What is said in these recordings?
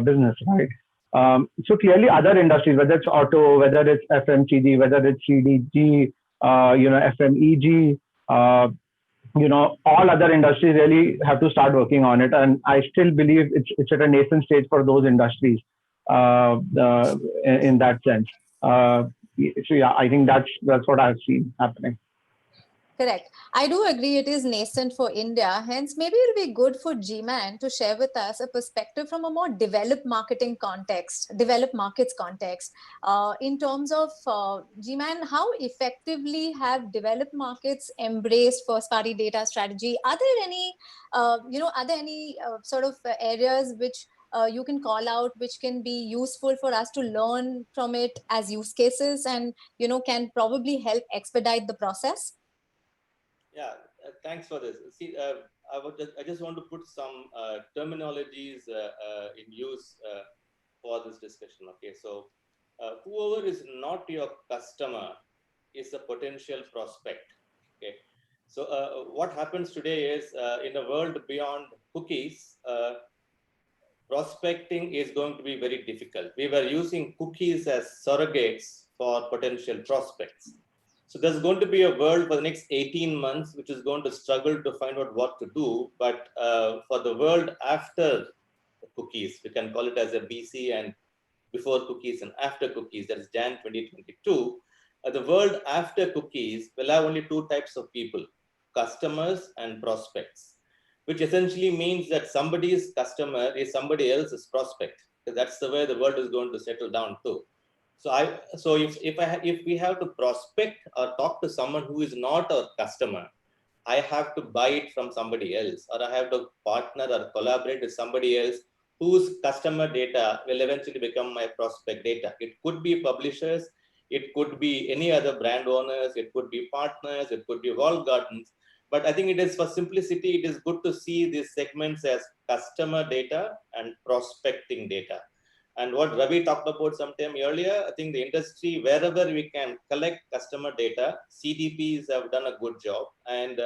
business, right? So clearly other industries, whether it's auto, whether it's FMCG, whether it's CDG, FMEG, all other industries really have to start working on it. And I still believe it's at a nascent stage for those industries in that sense. So yeah, I think that's what I've seen happening. Correct. I do agree it is nascent for India. Hence, maybe it'll be good for G-Man to share with us a perspective from a more developed marketing context, developed markets context. In terms of G-Man, how effectively have developed markets embraced first-party data strategy? Are there any, sort of areas which you can call out, which can be useful for us to learn from it as use cases and, can probably help expedite the process? Yeah, thanks for this. See, I just want to put some terminologies in use for this discussion. Okay, so whoever is not your customer is a potential prospect. Okay, so what happens today is in a world beyond cookies, prospecting is going to be very difficult. We were using cookies as surrogates for potential prospects. So there's going to be a world for the next 18 months, which is going to struggle to find out what to do. But for the world after cookies, we can call it as a BC and before cookies and after cookies, that is Jan 2022. The world after cookies will have only two types of people, customers and prospects, which essentially means that somebody's customer is somebody else's prospect. That's the way the world is going to settle down to. So if we have to prospect or talk to someone who is not our customer, I have to buy it from somebody else, or I have to partner or collaborate with somebody else whose customer data will eventually become my prospect data. It could be publishers, it could be any other brand owners, it could be partners, it could be walled gardens. But I think it is, for simplicity, it is good to see these segments as customer data and prospecting data. And what Ravi talked about sometime earlier, I think the industry, wherever we can collect customer data, CDPs have done a good job. And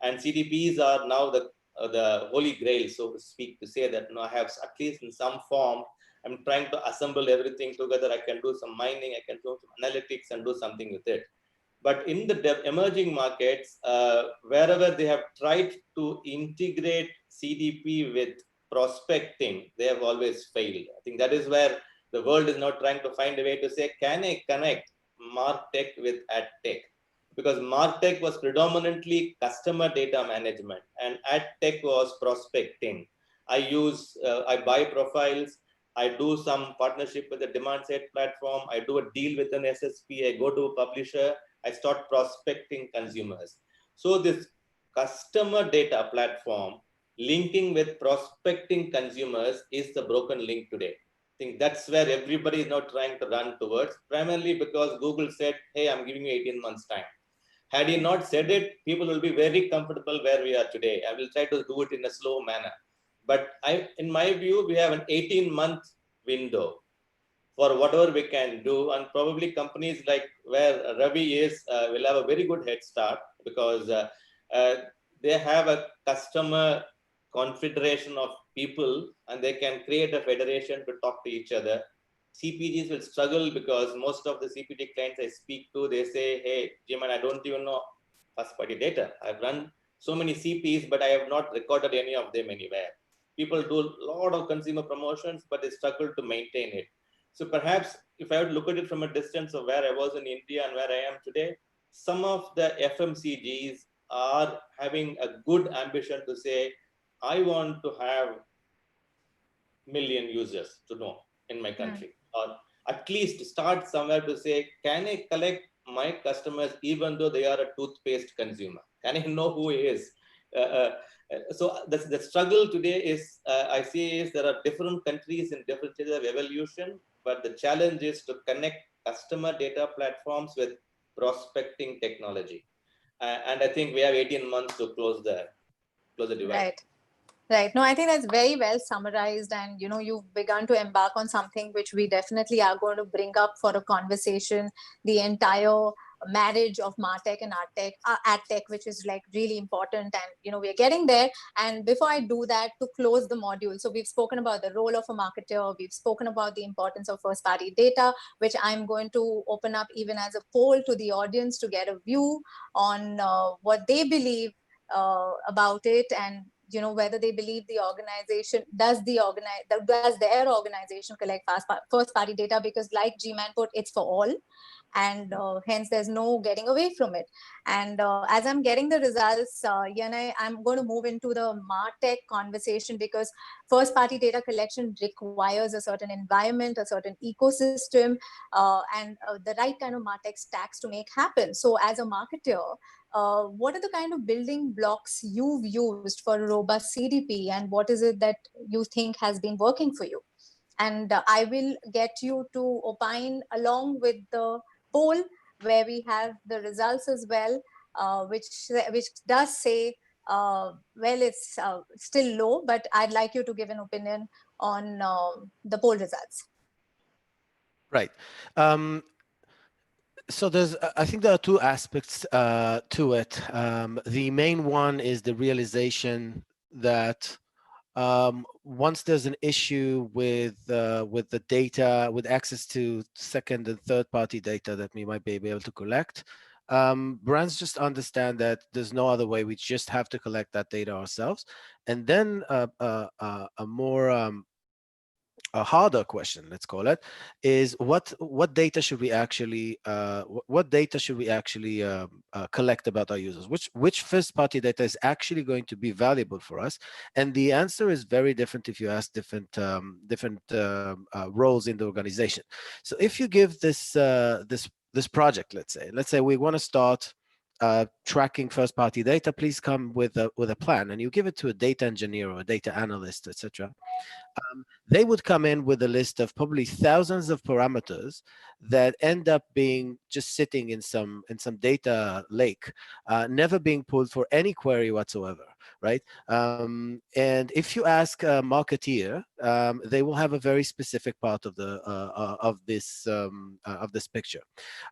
CDPs are now the holy grail, so to speak, to say that I have, at least in some form, I'm trying to assemble everything together. I can do some mining, I can do some analytics and do something with it. But in the emerging markets, wherever they have tried to integrate CDP with prospecting, they have always failed. I think that is where the world is now trying to find a way to say, can I connect Martech with AdTech? Because Martech was predominantly customer data management and AdTech was prospecting. I buy profiles, I do some partnership with a demand side platform, I do a deal with an SSP, I go to a publisher, I start prospecting consumers. So this customer data platform linking with prospecting consumers is the broken link today. I think that's where everybody is now trying to run towards, primarily because Google said, hey, I'm giving you 18 months time. Had he not said it, people will be very comfortable where we are today. I will try to do it in a slow manner. But in my view, we have an 18-month window for whatever we can do. And probably companies like where Ravi is will have a very good head start, because they have a customer confederation of people and they can create a federation to talk to each other. CPGs will struggle because most of the CPG clients I speak to, they say, hey, G-Man, I don't even know first-party data. I've run so many CPs, but I have not recorded any of them anywhere. People do a lot of consumer promotions, but they struggle to maintain it. So perhaps if I would look at it from a distance of where I was in India and where I am today, some of the FMCGs are having a good ambition to say, I want to have million users to know in my country, or at least start somewhere to say, can I collect my customers even though they are a toothpaste consumer? Can I know who he is? So the struggle today is, I see, is there are different countries in different stages of evolution, but the challenge is to connect customer data platforms with prospecting technology. And I think we have 18 months to close the divide. Right. No, I think that's very well summarized. And, you've begun to embark on something which we definitely are going to bring up for a conversation, the entire marriage of Martech and AdTech, which is like really important. And, we're getting there. And before I do that, to close the module, so we've spoken about the role of a marketer. We've spoken about the importance of first party data, which I'm going to open up even as a poll to the audience to get a view on what they believe about it, and whether they believe the organization does their organization collect first party data, because like Gman put, it's for all, and hence there's no getting away from it. And as I'm getting the results, Yanai, I'm going to move into the Martech conversation, because first party data collection requires a certain environment, a certain ecosystem, and the right kind of Martech stacks to make happen. So as a marketer, what are the kind of building blocks you've used for a robust CDP, and what is it that you think has been working for you? And I will get you to opine along with the poll, where we have the results as well, which does say, well, it's still low, but I'd like you to give an opinion on the poll results. Right. So I think there are two aspects to it. The main one is the realization that once there's an issue with the data, with access to second and third party data that we might be able to collect, brands just understand that there's no other way. We just have to collect that data ourselves. And then a harder question, let's call it, is what data should we actually collect about our users? Which first party data is actually going to be valuable for us? And the answer is very different if you ask different roles in the organization. So if you give this project, let's say we want to start tracking first party data, please come with a plan, and you give it to a data engineer or a data analyst, etc. They would come in with a list of probably thousands of parameters that end up being just sitting in some data lake, never being pulled for any query whatsoever, right? And if you ask a marketeer, they will have a very specific part of this picture.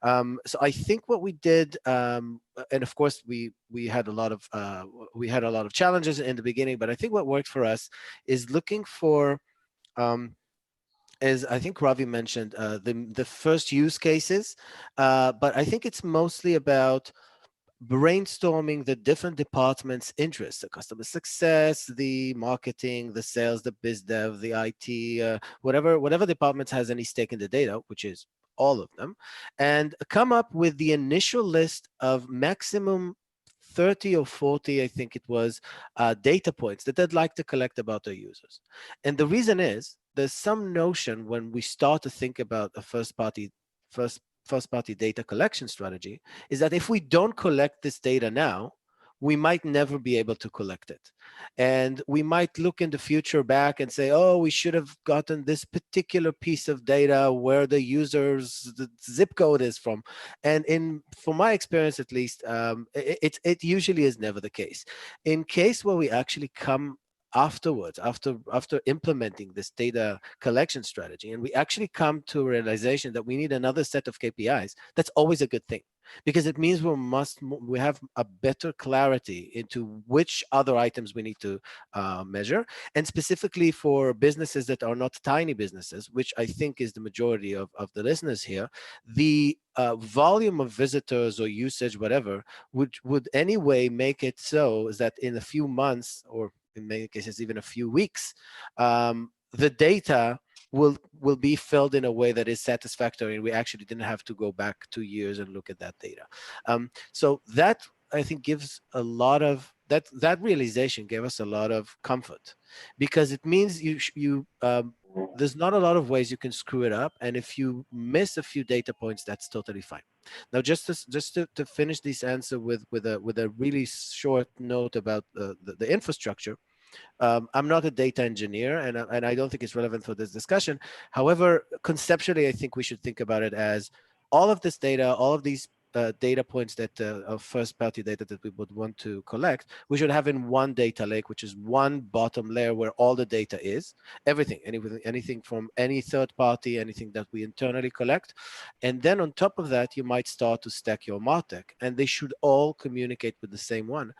So I think what we did, and of course we had a lot of challenges in the beginning, but I think what worked for us is looking for, as I think Ravi mentioned, the first use cases, but I think it's mostly about brainstorming the different departments' interests: the customer success, the marketing, the sales, the biz dev, the IT, whatever department has any stake in the data, which is all of them, and come up with the initial list of maximum 30 or 40, I think it was, data points that they'd like to collect about their users. And the reason is there's some notion when we start to think about a first party data collection strategy, is that if we don't collect this data now, we might never be able to collect it. And we might look in the future back and say, oh, we should have gotten this particular piece of data where the user's the zip code is from. And from my experience, at least, it usually is never the case. In case where we actually come afterwards, after implementing this data collection strategy, and we actually come to a realization that we need another set of KPIs, that's always a good thing, because it means we have a better clarity into which other items we need to measure. And specifically for businesses that are not tiny businesses, which I think is the majority of the listeners here, the volume of visitors or usage, whatever, would anyway make it so that in a few months, or in many cases even a few weeks, the data will be filled in a way that is satisfactory, and we actually didn't have to go back 2 years and look at that data. So that, I think, gives a lot of that realization gave us a lot of comfort, because it means there's not a lot of ways you can screw it up, and if you miss a few data points, that's totally fine. Now, just to finish this answer with a really short note about the infrastructure. I'm not a data engineer, and I don't think it's relevant for this discussion. However, conceptually, I think we should think about it as all of this data, all of these data points that of first-party data that we would want to collect, we should have in one data lake, which is one bottom layer where all the data is, anything from any third party, anything that we internally collect. And then on top of that, you might start to stack your Martech, and they should all communicate with the same one,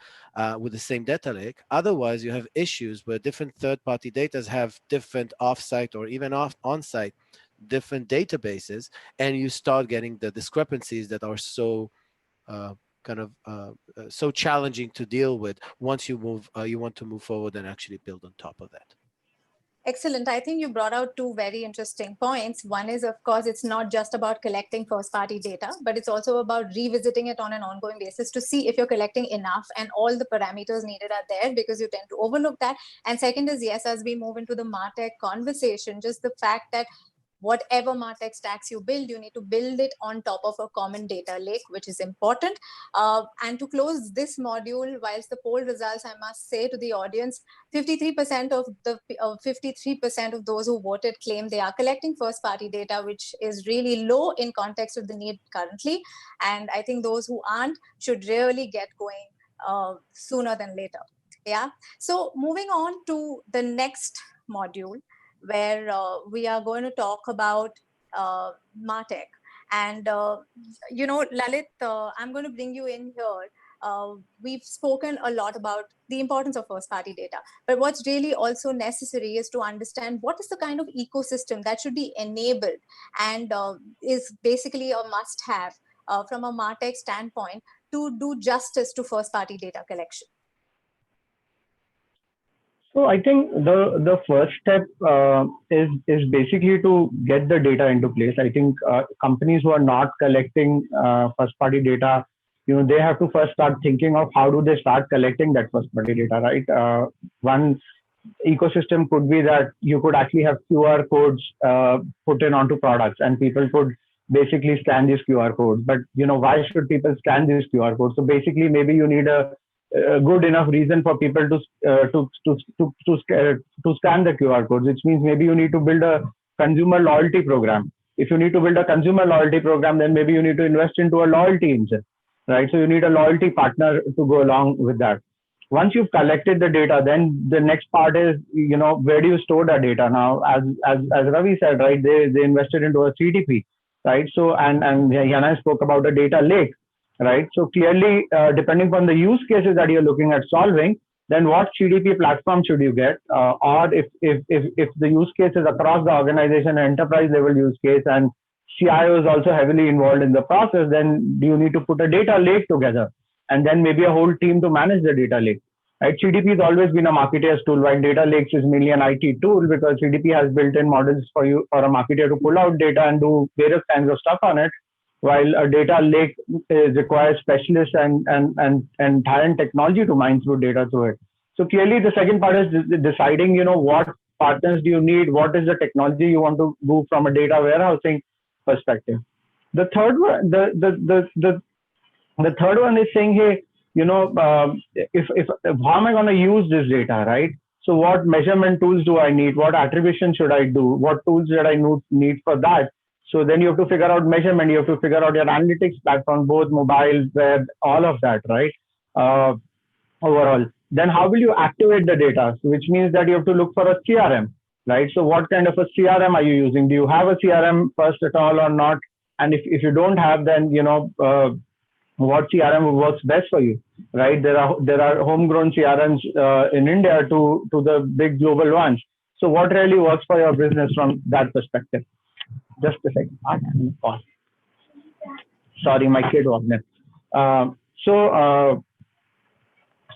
with the same data lake. Otherwise, you have issues where different third-party data have different off-site or even on-site different databases, and you start getting the discrepancies that are so so challenging to deal with once you want to move forward and actually build on top of that. Excellent. I think you brought out two very interesting points. One is, of course, it's not just about collecting first-party data, but it's also about revisiting it on an ongoing basis to see if you're collecting enough and all the parameters needed are there, because you tend to overlook that. And second is, yes, as we move into the Martech conversation, just the fact that whatever Martech stacks you build, you need to build it on top of a common data lake, which is important. And to close this module, whilst the poll results, I must say to the audience, 53% of the 53% of those who voted claim they are collecting first-party data, which is really low in context of the need currently. And I think those who aren't should really get going sooner than later. Yeah. So moving on to the next module, where we are going to talk about Martech. And, Lalit, I'm going to bring you in here. We've spoken a lot about the importance of first-party data, but what's really also necessary is to understand what is the kind of ecosystem that should be enabled and is basically a must-have from a Martech standpoint to do justice to first-party data collection. So I think the first step is basically to get the data into place. I think companies who are not collecting first party data, they have to first start thinking of how do they start collecting that first party data, right? One ecosystem could be that you could actually have QR codes put in onto products, and people could basically scan these QR codes. But why should people scan these QR codes? So basically, maybe you need a good enough reason for people to scan the QR codes, which means maybe you need to build a consumer loyalty program. If you need to build a consumer loyalty program, then maybe you need to invest into a loyalty engine, right? So you need a loyalty partner to go along with that. Once you've collected the data, then the next part is, where do you store the data? Now, as Ravi said, right, they invested into a CDP, right? So, and Yana spoke about a data lake, right? So clearly, depending on the use cases that you're looking at solving, then what CDP platform should you get? Or if the use case is across the organization, enterprise level use case, and CIO is also heavily involved in the process, then do you need to put a data lake together? And then maybe a whole team to manage the data lake. Right? CDP has always been a marketer's tool, while data lakes is mainly an IT tool, because CDP has built-in models for a marketer to pull out data and do various kinds of stuff on it, while a data lake requires specialists and talent technology to mine through data through it. So clearly, the second part is deciding, what partners do you need, what is the technology you want to do from a data warehousing perspective. The third one, the third one is saying, hey, if how am I going to use this data, right? So what measurement tools do I need? What attribution should I do? What tools should I need for that? So then you have to figure out measurement. You have to figure out your analytics platform, both mobile, web, all of that, right? Overall. Then how will you activate the data? So which means that you have to look for a CRM, right? So what kind of a CRM are you using? Do you have a CRM first at all or not? And if you don't have, then, what CRM works best for you, right? There are homegrown CRMs in India to the big global ones. So what really works for your business from that perspective? Just a second. Sorry, my kid walked in. So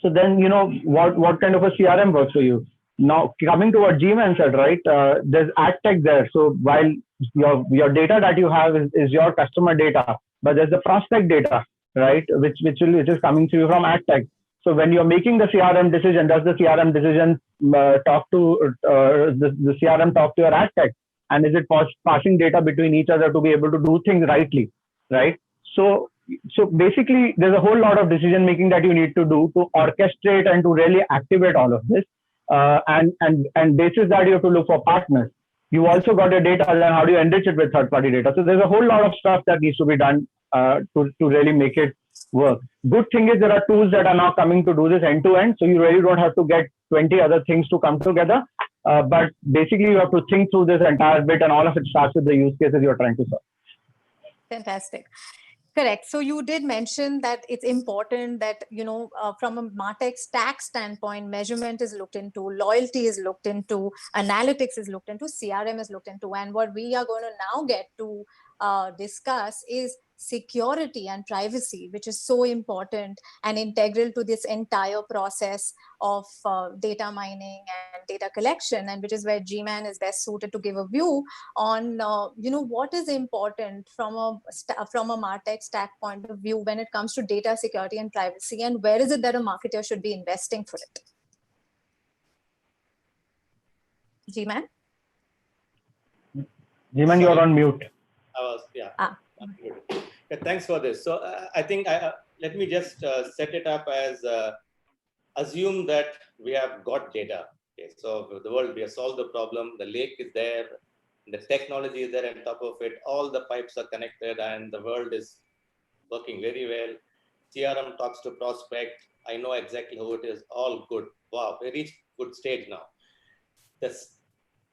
then, what kind of a CRM works for you? Now, coming to what G-Man said, right? There's ad tech there. So while your data that you have is your customer data, but there's the prospect data, right? Which is coming to you from ad tech. So when you're making the CRM decision, does the CRM decision talk to the CRM talk to your ad tech? And is it passing data between each other to be able to do things rightly, right? So basically, there's a whole lot of decision making that you need to do to orchestrate and to really activate all of this. And basis that you have to look for partners. You also got your data, then how do you enrich it with third-party data? So there's a whole lot of stuff that needs to be done to really make it work. Good thing is there are tools that are now coming to do this end to end, so you really don't have to get 20 other things to come together. But basically, you have to think through this entire bit, and all of it starts with the use cases you're trying to solve. Fantastic. Correct. So you did mention that it's important that, from a Martech stack standpoint, measurement is looked into, loyalty is looked into, analytics is looked into, CRM is looked into. And what we are going to now get to discuss is security and privacy, which is so important and integral to this entire process of data mining and data collection, and which is where G-Man is best suited to give a view on what is important from a Martech stack point of view when it comes to data security and privacy, and where is it that a marketer should be investing for it. G-Man? G-Man, you're on mute. Thanks for this. So I think let me just set it up as assume that we have got data. Okay, so the world, we have solved the problem. The lake is there, the technology is there on top of it. All the pipes are connected, and the world is working very well. CRM talks to prospect. I know exactly who it is. All good. Wow, we reached good stage now.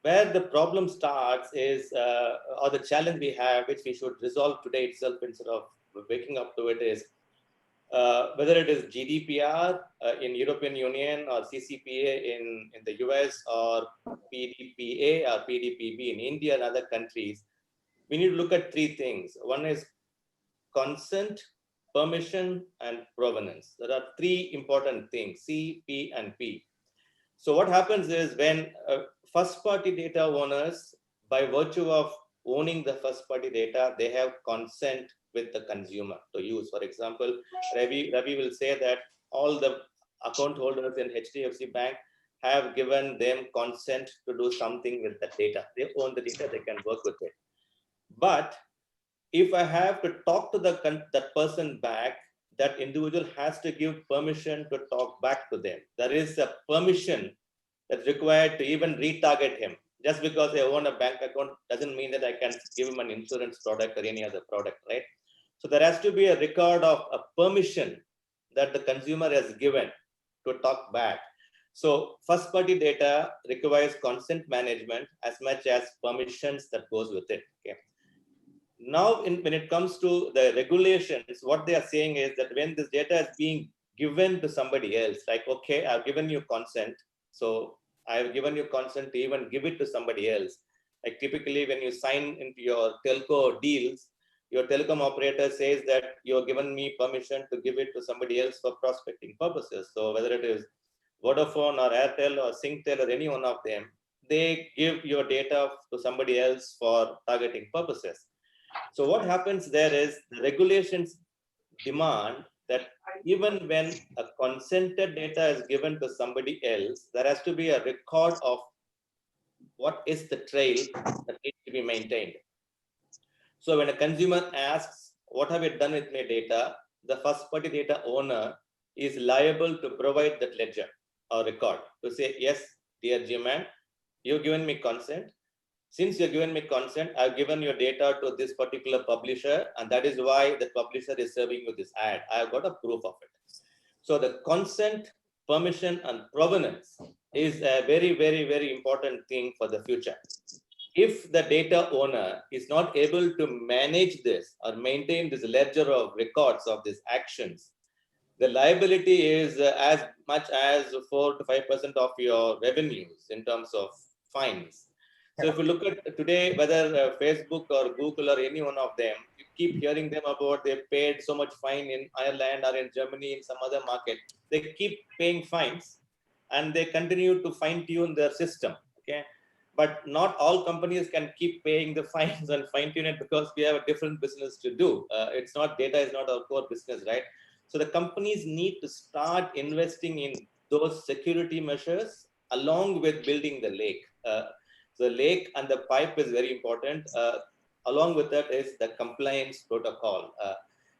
Where the problem starts is, or the challenge we have, which we should resolve today itself instead of waking up to it, is whether it is GDPR in European Union or CCPA in the US or PDPA or PDPB in India and other countries. We need to look at three things. One is consent, permission, and provenance. There are three important things, C, P, and P. So what happens is when first-party data owners, by virtue of owning the first-party data, they have consent with the consumer to use. For example, Ravi will say that all the account holders in HDFC Bank have given them consent to do something with the data. They own the data, they can work with it. But if I have to talk to that person back, that individual has to give permission to talk back to them. There is a permission that's required to even retarget him. Just because I own a bank account doesn't mean that I can give him an insurance product or any other product, right? So there has to be a record of a permission that the consumer has given to talk back. So first party data requires consent management as much as permissions that goes with it. Okay. Now, when it comes to the regulations, what they are saying is that when this data is being given to somebody else, like, okay, I've given you consent. So I've given you consent to even give it to somebody else. Like typically when you sign into your telco deals, your telecom operator says that you're given me permission to give it to somebody else for prospecting purposes. So whether it is Vodafone or Airtel or Singtel or any one of them, they give your data to somebody else for targeting purposes. So what happens there is the regulations demand that even when a consented data is given to somebody else, there has to be a record of what is the trail that needs to be maintained. So when a consumer asks, what have you done with my data? The first party data owner is liable to provide that ledger or record to say, yes, dear G-Man, you've given me consent. Since you've given me consent, I've given your data to this particular publisher, and that is why the publisher is serving you this ad. I've got a proof of it. So the consent, permission, and provenance is a very, very, very important thing for the future. If the data owner is not able to manage this or maintain this ledger of records of these actions, the liability is as much as 4 to 5% of your revenues in terms of fines. So if you look at today, whether Facebook or Google or any one of them, you keep hearing them about they paid so much fine in Ireland or in Germany, in some other market. They keep paying fines and they continue to fine tune their system. Okay, but not all companies can keep paying the fines and fine tune it because we have a different business to do. It's not, data is not our core business, right? So the companies need to start investing in those security measures along with building the lake. The lake and the pipe is very important. Along with that is the compliance protocol,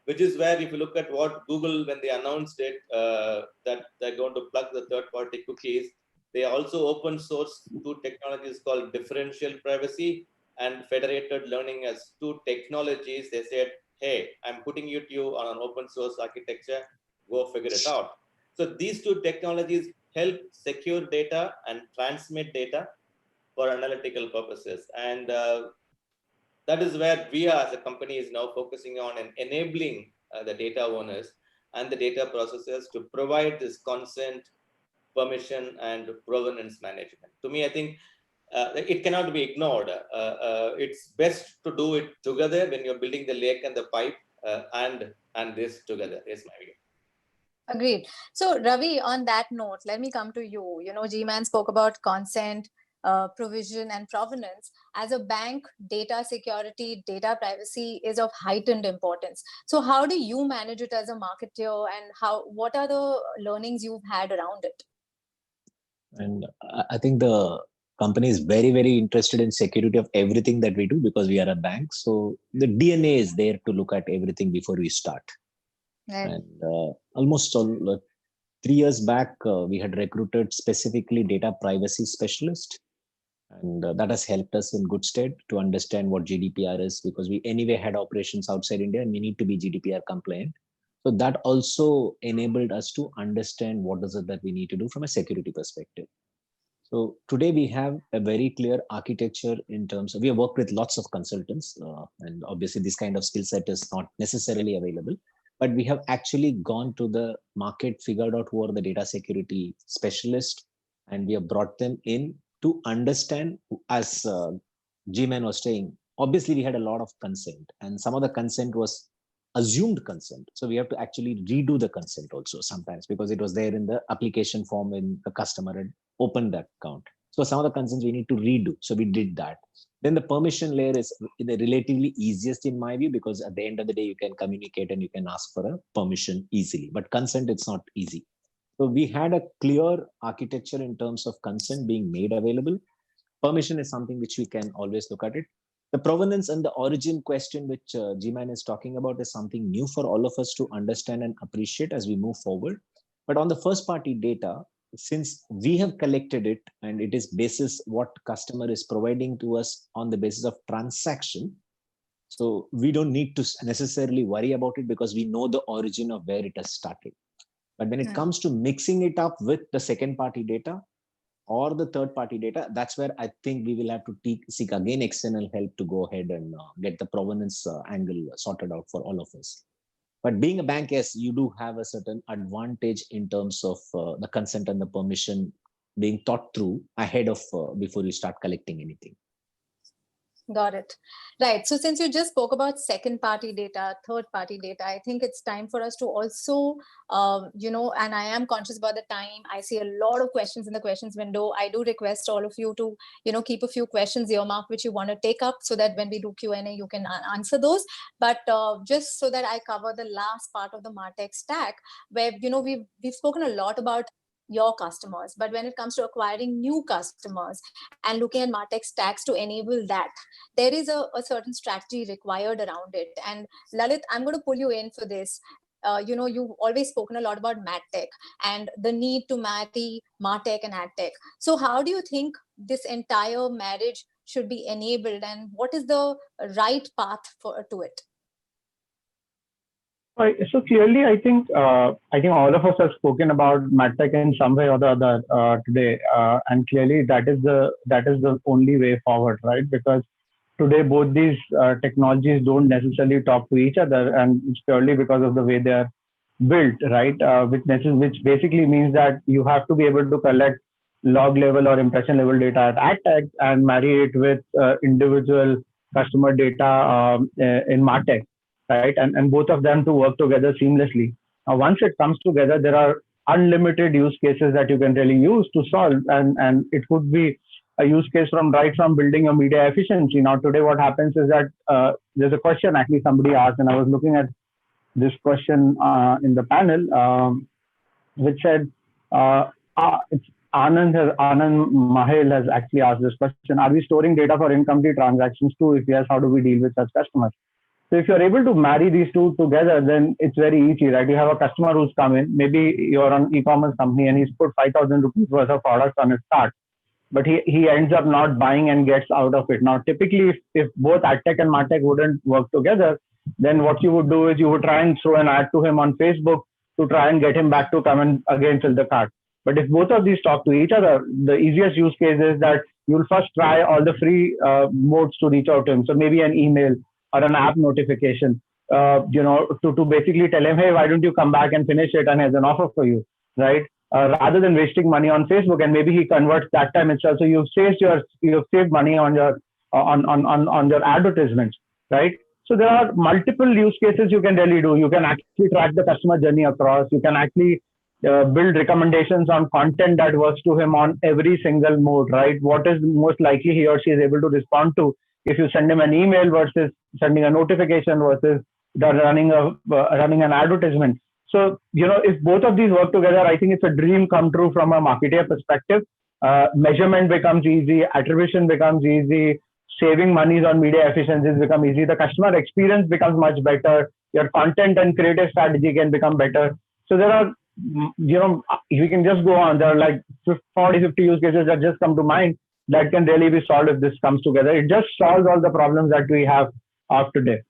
which is where if you look at what Google, when they announced it, that they're going to plug the third-party cookies, they also open source two technologies called differential privacy and federated learning as two technologies. They said hey, I'm putting it to you on an open source architecture, go figure it out. So these two technologies help secure data and transmit data for analytical purposes. And that is where we as a company is now focusing on and enabling the data owners and the data processors to provide this consent, permission, and provenance management. To me, I think it cannot be ignored. It's best to do it together when you're building the lake and the pipe, and this together is my view. Agreed. So, Ravi, on that note, let me come to you. G-Man spoke about consent, provision, and provenance. As a bank, data security, data privacy is of heightened importance. So, how do you manage it as a marketer, and what are the learnings you've had around it? And I think the company is very, very interested in security of everything that we do because we are a bank. So the DNA is there to look at everything before we start. Right. And almost 3 years back, we had recruited specifically data privacy specialist. And that has helped us in good stead to understand what GDPR is, because we anyway had operations outside India and we need to be GDPR compliant. So that also enabled us to understand what is it that we need to do from a security perspective. So today we have a very clear architecture in terms of, we have worked with lots of consultants, and obviously this kind of skill set is not necessarily available, but we have actually gone to the market, figured out who are the data security specialists, and we have brought them in to understand, as G-Man was saying, obviously we had a lot of consent, and some of the consent was assumed consent. So we have to actually redo the consent also sometimes, because it was there in the application form when the customer had opened that account. So some of the consents we need to redo. So we did that. Then the permission layer is the relatively easiest in my view, because at the end of the day, you can communicate and you can ask for a permission easily. But consent, it's not easy. So we had a clear architecture in terms of consent being made available. Permission is something which we can always look at it. The provenance and the origin question, which G-Man is talking about, is something new for all of us to understand and appreciate as we move forward. But on the first party data, since we have collected it and it is basis what customer is providing to us on the basis of transaction, so we don't need to necessarily worry about it because we know the origin of where it has started. But when it comes to mixing it up with the second party data or the third party data, that's where I think we will have to seek again external help to go ahead and get the provenance angle sorted out for all of us. But being a bank, yes, you do have a certain advantage in terms of the consent and the permission being thought through ahead of before you start collecting anything. Got it. Right. So since you just spoke about second party data, third party data, I think it's time for us to also, and I am conscious about the time. I see a lot of questions in the questions window. I do request all of you to, keep a few questions earmarked which you want to take up, so that when we do Q&A, you can answer those. But just so that I cover the last part of the Martech stack, where, we've spoken a lot about your customers, but when it comes to acquiring new customers and looking at Martech stacks to enable that, there is a certain strategy required around it. And Lalit, I'm going to pull you in for this. You've always spoken a lot about MadTech and the need to marry Martech and AdTech. So how do you think this entire marriage should be enabled, and what is the right path to it? So clearly, I think all of us have spoken about MadTech in some way or the other today, and clearly that is the only way forward, right? Because today both these technologies don't necessarily talk to each other, and it's purely because of the way they are built, right? Which basically means that you have to be able to collect log level or impression level data at AdTech and marry it with individual customer data in MarTech. Right, and both of them to work together seamlessly. Now, once it comes together, there are unlimited use cases that you can really use to solve, and it could be a use case from building a media efficiency. Now, today, what happens is that there's a question actually somebody asked, and I was looking at this question in the panel, which said, it's Anand Mahel has actually asked this question: are we storing data for incomplete transactions too? If yes, how do we deal with such customers? So if you're able to marry these two together, then it's very easy, right? You have a customer who's come in, maybe you're an e-commerce company and he's put 5,000 rupees worth of products on his cart, but he ends up not buying and gets out of it. Now, typically, if both AdTech and MarTech wouldn't work together, then what you would do is you would try and throw an ad to him on Facebook to try and get him back to come and again fill the cart. But if both of these talk to each other, the easiest use case is that you'll first try all the free modes to reach out to him. So maybe an email or an app notification, to basically tell him, hey, why don't you come back and finish it, and has an offer for you, right? Rather than wasting money on Facebook, and maybe he converts that time itself. So you've saved money on your advertisements, right? So there are multiple use cases you can really do. You can actually track the customer journey across. You can actually build recommendations on content that works to him on every single mode, right? What is most likely he or she is able to respond to if you send him an email versus sending a notification versus running an advertisement. So, if both of these work together, I think it's a dream come true from a marketer perspective. Measurement becomes easy, attribution becomes easy, saving monies on media efficiencies become easy, the customer experience becomes much better, your content and creative strategy can become better. So there are, we can just go on. There are like 40, 50 use cases that just come to mind that can really be solved if this comes together. It just solves all the problems that we have of today.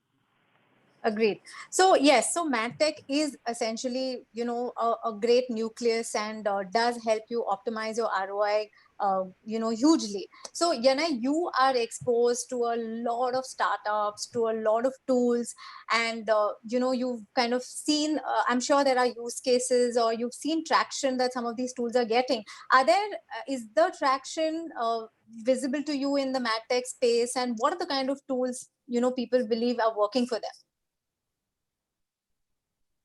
Agreed. So yes, so Martech is essentially, a great nucleus and does help you optimize your ROI, hugely. So Yana, you are exposed to a lot of startups, to a lot of tools, and you've kind of seen. I'm sure there are use cases, or you've seen traction that some of these tools are getting. Is the traction visible to you in the Martech space, and what are the kind of tools people believe are working for them?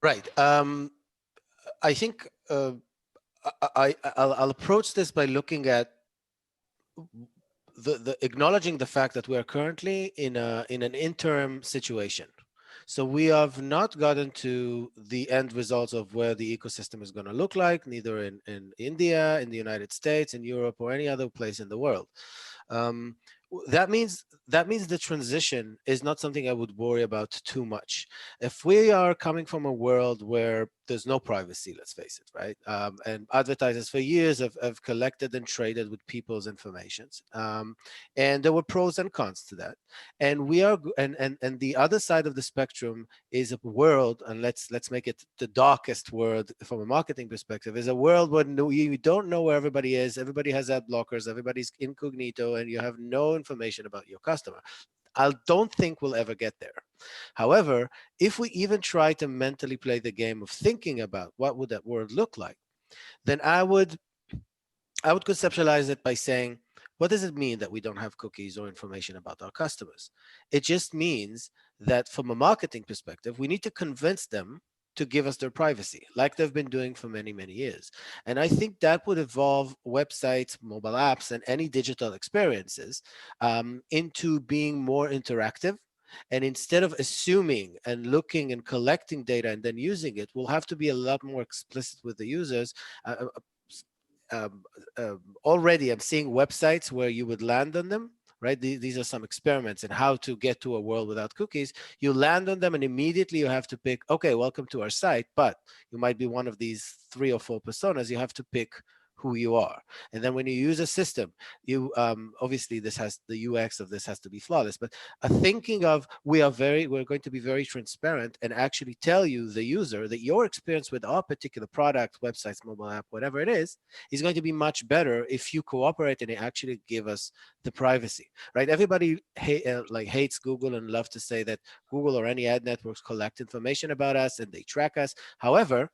Right. I think I'll approach this by looking at the acknowledging the fact that we are currently in an interim situation. So we have not gotten to the end results of where the ecosystem is going to look like, neither in India, in the United States, in Europe, or any other place in the world. That means the transition is not something I would worry about too much. If we are coming from a world where there's no privacy, let's face it, right? And advertisers for years have collected and traded with people's informations, and there were pros and cons to that. And we are, and the other side of the spectrum is a world, and let's make it the darkest world from a marketing perspective, is a world where you don't know where everybody is. Everybody has ad blockers. Everybody's incognito, and you have no information about your customer. I don't think we'll ever get there. However, if we even try to mentally play the game of thinking about what would that world look like, then I would conceptualize it by saying, what does it mean that we don't have cookies or information about our customers? It just means that from a marketing perspective, we need to convince them to give us their privacy, like they've been doing for many, many years. And I think that would evolve websites, mobile apps, and any digital experiences into being more interactive. And instead of assuming and looking and collecting data and then using it, we'll have to be a lot more explicit with the users. Already I'm seeing websites where you would land on them, right? These are some experiments in how to get to a world without cookies. You land on them and immediately you have to pick, okay, welcome to our site, but you might be one of these 3 or 4 personas. You have to pick who you are. And then when you use a system, you obviously the UX of this has to be flawless, but thinking of we're going to be very transparent and actually tell you, the user, that your experience with our particular product, websites, mobile app, whatever it is going to be much better if you cooperate and actually give us the privacy, right? Everybody hates Google and love to say that Google or any ad networks collect information about us and they track us. However,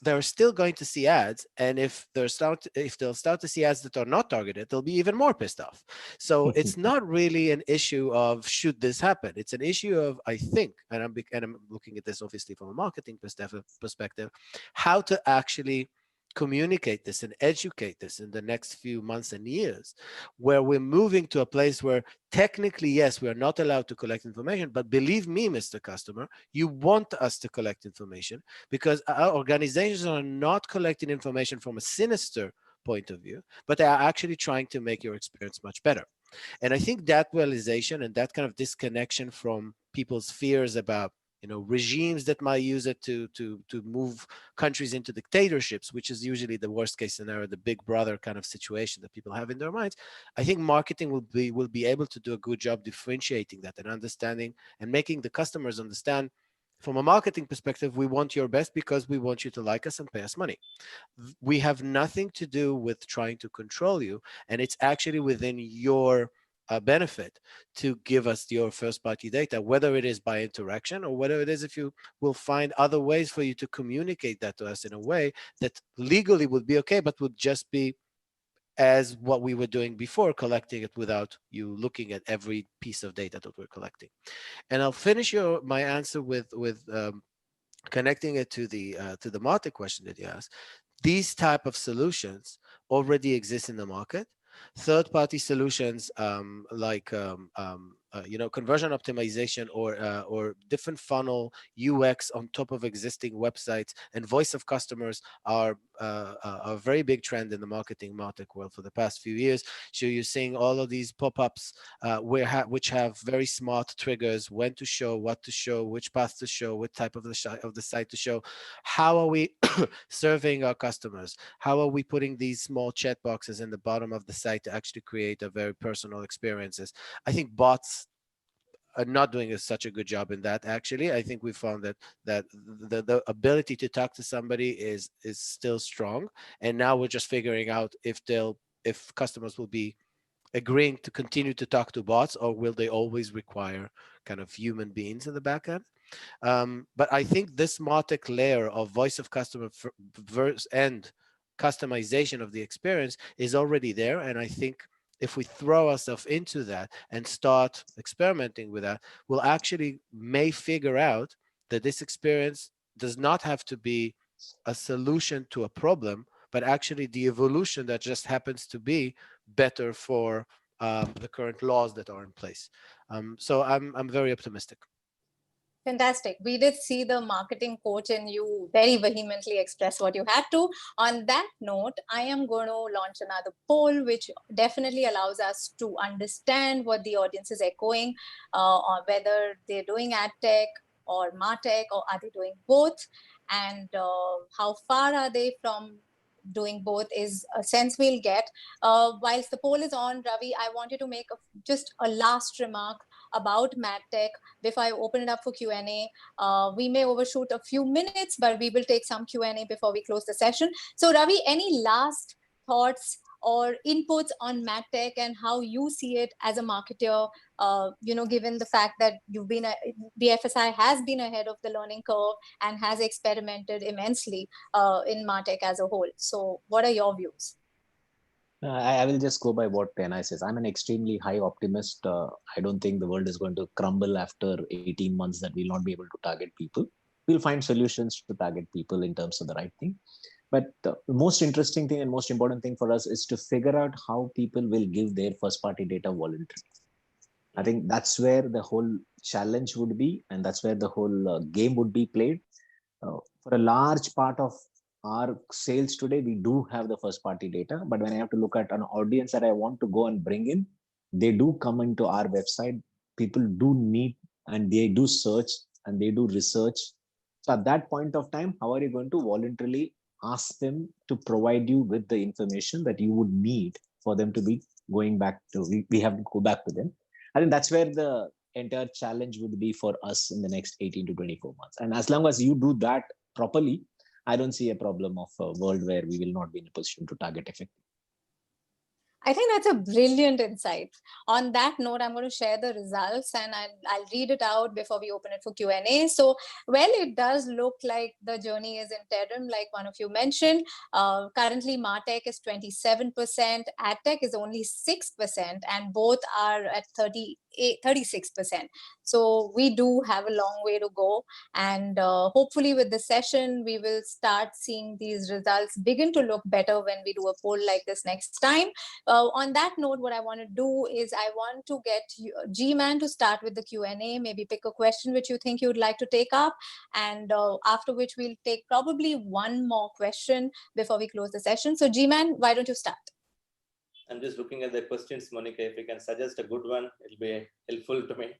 they're still going to see ads, and if they'll start to see ads that are not targeted, they'll be even more pissed off. So it's not really an issue of should this happen. It's an issue of, I think, and I'm looking at this obviously from a marketing perspective, how to actually communicate this and educate this in the next few months and years, where we're moving to a place where technically, yes, we are not allowed to collect information, but believe me, Mr. Customer, you want us to collect information, because our organizations are not collecting information from a sinister point of view, but they are actually trying to make your experience much better. And I think that realization and that kind of disconnection from people's fears about regimes that might use it to move countries into dictatorships, which is usually the worst case scenario, the big brother kind of situation that people have in their minds. I think marketing will be able to do a good job differentiating that and understanding and making the customers understand, from a marketing perspective, we want your best because we want you to like us and pay us money. We have nothing to do with trying to control you, and it's actually within your benefit to give us your first party data, whether it is by interaction or whether it is if you will find other ways for you to communicate that to us in a way that legally would be okay, but would just be as what we were doing before, collecting it without you looking at every piece of data that we're collecting. And I'll finish my answer with connecting it to the Martech question that you asked. These type of solutions already exist in the market. Third-party solutions conversion optimization or different funnel UX on top of existing websites and voice of customers are a very big trend in the Martech world for the past few years. So you're seeing all of these pop-ups which have very smart triggers: when to show, what to show, which path to show, what type of the site to show. How are we serving our customers? How are we putting these small chat boxes in the bottom of the site to actually create a very personal experiences? I think bots are not doing such a good job in that. Actually, I think we found that the ability to talk to somebody is still strong, and now we're just figuring out if customers will be agreeing to continue to talk to bots, or will they always require kind of human beings in the back end. But I think this Martech layer of voice of customer and customization of the experience is already there. And I think if we throw ourselves into that and start experimenting with that, we'll actually may figure out that this experience does not have to be a solution to a problem, but actually the evolution that just happens to be better for the current laws that are in place. So I'm very optimistic. Fantastic. We did see the marketing coach and you very vehemently express what you had to. On that note, I am going to launch another poll, which definitely allows us to understand what the audience is echoing, or whether they're doing ad tech or martech, or are they doing both, and how far are they from doing both is a sense we'll get. Whilst the poll is on, Ravi, I want you to make just a last remark about MadTech before I open it up for Q&A. We may overshoot a few minutes, but we will take some Q&A before we close the session. So Ravi, any last thoughts or inputs on MadTech and how you see it as a marketer, given the fact that BFSI has been ahead of the learning curve and has experimented immensely in MarTech as a whole. So what are your views? I will just go by what Tenai says. I'm an extremely high optimist. I don't think the world is going to crumble after 18 months that we'll not be able to target people. We'll find solutions to target people in terms of the right thing. But the most interesting thing and most important thing for us is to figure out how people will give their first party data voluntarily. I think that's where the whole challenge would be, and that's where the whole game would be played. For a large part of our sales today, we do have the first party data, but when I have to look at an audience that I want to go and bring in, they do come into our website. People do need, and they do search and they do research. So at that point of time, how are you going to voluntarily ask them to provide you with the information that you would need for them to be going back to, we have to go back to them. I think that's where the entire challenge would be for us in the next 18 to 24 months. And as long as you do that properly, I don't see a problem of a world where we will not be in a position to target effectively. I think that's a brilliant insight. On that note, I'm going to share the results and I'll read it out before we open it for Q&A. So, well, it does look like the journey is interim, like one of you mentioned. Currently, Martech is 27%, AdTech is only 6%, and both are at 36%. So we do have a long way to go. And hopefully with the session, we will start seeing these results begin to look better when we do a poll like this next time. On that note, what I want to do is I want to get G-Man to start with the Q&A, maybe pick a question which you think you would like to take up. And after which we'll take probably one more question before we close the session. So G-Man, why don't you start? I'm just looking at the questions, Monica. If you can suggest a good one, it'll be helpful to me.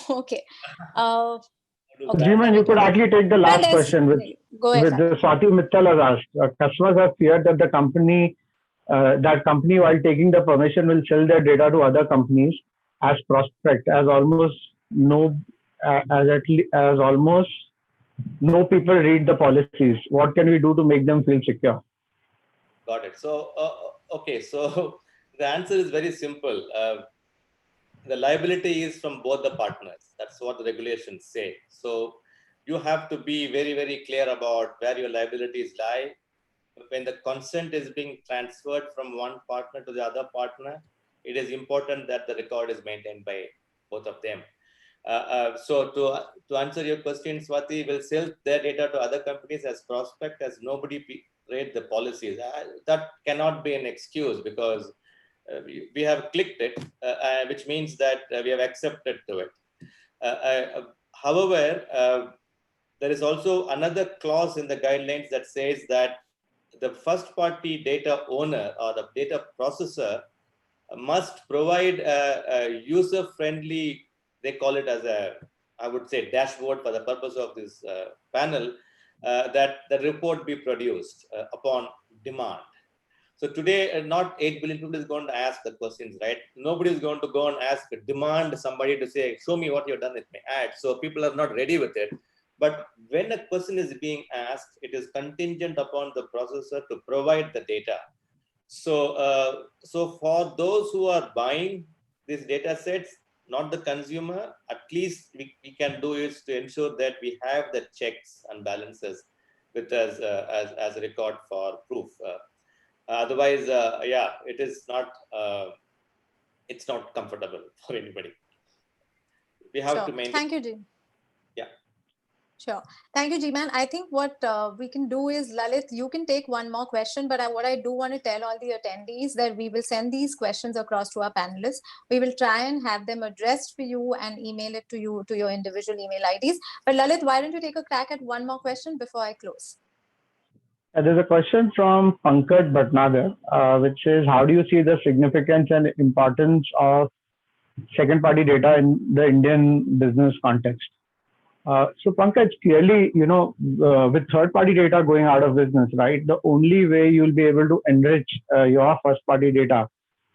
Okay. Okay. Jiman, you could actually take the last question, Go ahead. which Swati Mittal has asked. Customers have feared that the company, while taking the permission, will sell their data to other companies as prospect, as almost no people read the policies. What can we do to make them feel secure? Got it. So, okay. So the answer is very simple. The liability is from both the partners. That's what the regulations say. So you have to be very, very clear about where your liabilities lie. When the consent is being transferred from one partner to the other partner, it is important that the record is maintained by both of them. So to answer your question, Swati, will sell their data to other companies as prospect as nobody read the policies. That cannot be an excuse because we have clicked it, which means that we have accepted to it. However, there is also another clause in the guidelines that says that the first party data owner or the data processor must provide a user-friendly, they call it as I would say, dashboard for the purpose of this panel, that the report be produced upon demand. So today, not 8 billion people is going to ask the questions, right? Nobody is going to go and demand somebody to say, show me what you've done with my ad. So people are not ready with it. But when a question is being asked, it is contingent upon the processor to provide the data. So, so for those who are buying these data sets, not the consumer, at least we can do is to ensure that we have the checks and balances with us as a record for proof. Otherwise, yeah, it is not. It's not comfortable for anybody. We have to maintain. Thank you, Jim. Yeah. Sure. Thank you, G-Man. I think what we can do is, Lalit, you can take one more question, but what I do want to tell all the attendees that we will send these questions across to our panelists. We will try and have them addressed for you and email it to you, to your individual email IDs. But Lalit, why don't you take a crack at one more question before I close? There's a question from Pankaj Bhatnagar, which is, how do you see the significance and importance of second-party data in the Indian business context? So Pankaj, clearly, with third-party data going out of business, right, the only way you'll be able to enrich your first-party data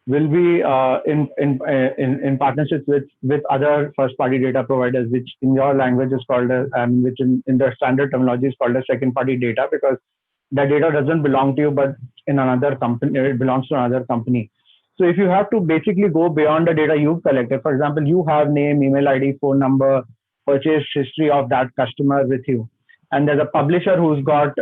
will be in partnerships with other first-party data providers, which in your language is called, which in the standard terminology is called as second-party data, because that data doesn't belong to you, but in another company, it belongs to another company. So if you have to basically go beyond the data you've collected, for example, you have name, email ID, phone number, purchase history of that customer with you, and there's a publisher who's got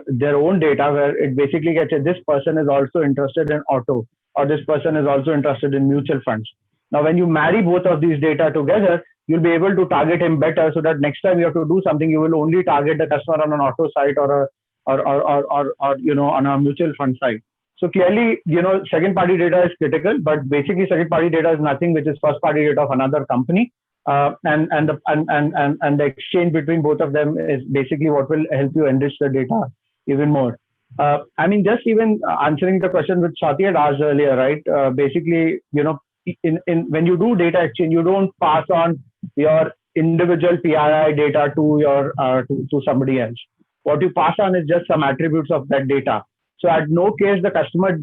their own data where it basically gets this person is also interested in auto, or this person is also interested in mutual funds. Now, when you marry both of these data together, you'll be able to target him better, so that next time you have to do something, you will only target the customer on an auto site or on a mutual fund site. So clearly, second party data is critical, but basically second party data is nothing which is first party data of another company. And the exchange between both of them is basically what will help you enrich the data even more. I mean, just even answering the question which Swati had asked earlier, right? Basically, when you do data exchange, you don't pass on your individual PII data to somebody else. What you pass on is just some attributes of that data. So at no case the customer,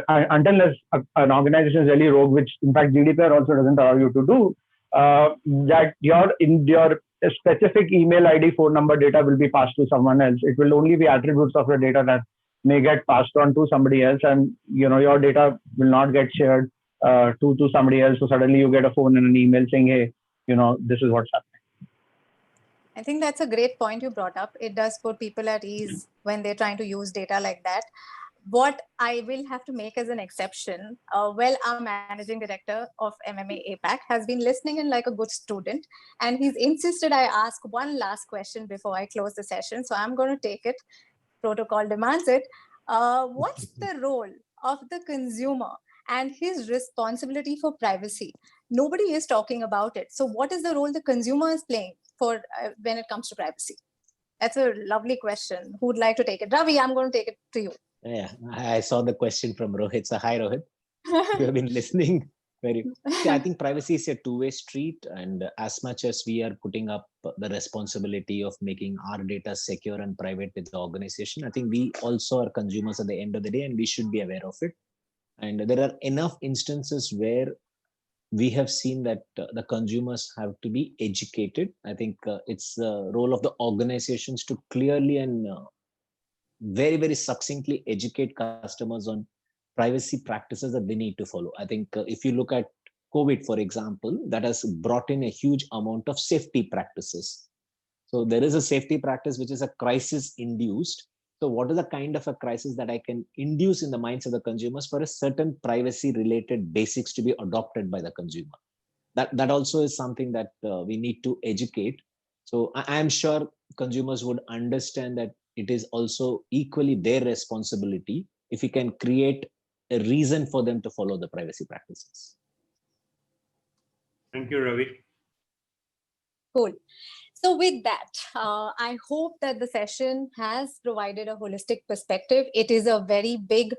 unless an organization is really rogue, which in fact GDPR also doesn't allow you to do, that your specific email ID, phone number data will be passed to someone else. It will only be attributes of the data that may get passed on to somebody else, and your data will not get shared to somebody else. So suddenly you get a phone and an email saying, hey, this is what's happening. I think that's a great point you brought up. It does put people at ease when they're trying to use data like that. What I will have to make as an exception, our managing director of MMA APAC has been listening in like a good student, and he's insisted I ask one last question before I close the session. So I'm going to take it. Protocol demands it. What's the role of the consumer and his responsibility for privacy? Nobody is talking about it. So what is the role the consumer is playing for when it comes to privacy? That's a lovely question. Who would like to take it? Ravi, I'm going to take it to you. Yeah, I saw the question from Rohit. So hi, Rohit. You have been listening Very. See, I think privacy is a two-way street, and as much as we are putting up the responsibility of making our data secure and private with the organization, I think we also are consumers at the end of the day, and we should be aware of it. And there are enough instances where we have seen that the consumers have to be educated. I think it's the role of the organizations to clearly and very, very succinctly educate customers on privacy practices that they need to follow. I think if you look at COVID, for example, that has brought in a huge amount of safety practices. So there is a safety practice which is a crisis induced. So what is the kind of a crisis that I can induce in the minds of the consumers for a certain privacy related basics to be adopted by the consumer? That also is something that we need to educate. So I am sure consumers would understand that it is also equally their responsibility if we can create a reason for them to follow the privacy practices. Thank you, Ravi. Cool. So with that, I hope that the session has provided a holistic perspective. It is a very big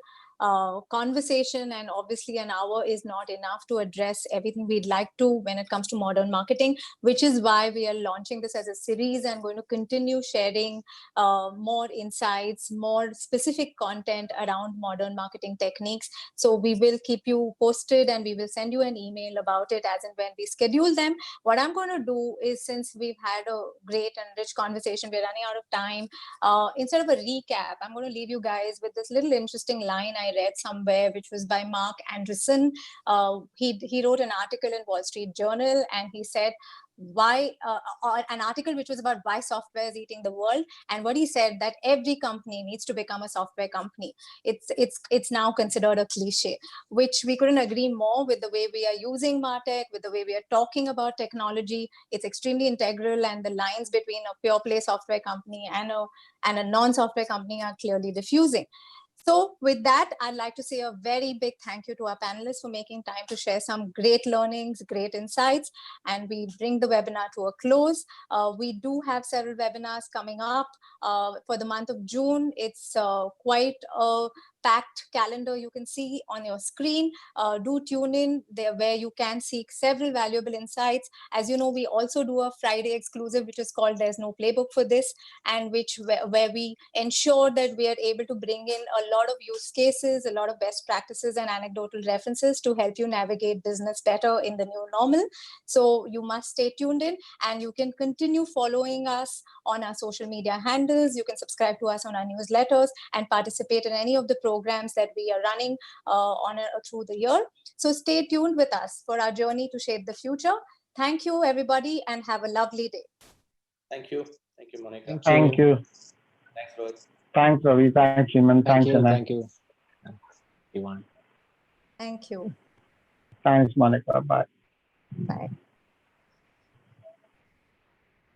conversation, and obviously an hour is not enough to address everything we'd like to when it comes to modern marketing, which is why we are launching this as a series and going to continue sharing more insights, more specific content around modern marketing techniques. So we will keep you posted, and we will send you an email about it as and when we schedule them. What I'm going to do is, since we've had a great and rich conversation, we're running out of time. Instead of a recap, I'm going to leave you guys with this little interesting line I read somewhere, which was by Mark Andreessen. He wrote an article in Wall Street Journal, and he said, an article which was about why software is eating the world. And what he said, that every company needs to become a software company. It's now considered a cliche, which we couldn't agree more with the way we are using Martech, with the way we are talking about technology. It's extremely integral, and the lines between a pure play software company and a non-software company are clearly diffusing. So with that, I'd like to say a very big thank you to our panelists for making time to share some great learnings, great insights, and we bring the webinar to a close. We do have several webinars coming up for the month of June. It's quite a packed calendar you can see on your screen. Do tune in there, where you can seek several valuable insights. As you know, we also do a Friday exclusive, which is called There's No Playbook for This, and where we ensure that we are able to bring in a lot of use cases, a lot of best practices and anecdotal references to help you navigate business better in the new normal. So you must stay tuned in, and you can continue following us on our social media handles. You can subscribe to us on our newsletters and participate in any of the programs that we are running through the year. So stay tuned with us for our journey to shape the future. Thank you, everybody, and have a lovely day. Thank you. Thank you, Monica. Thank you. Thanks, Rohit. Thanks, Ravi. Thanks, Shiman. Thanks, Anand. Thank you. Everyone. Thank you. Thanks, Monica. Bye. Bye.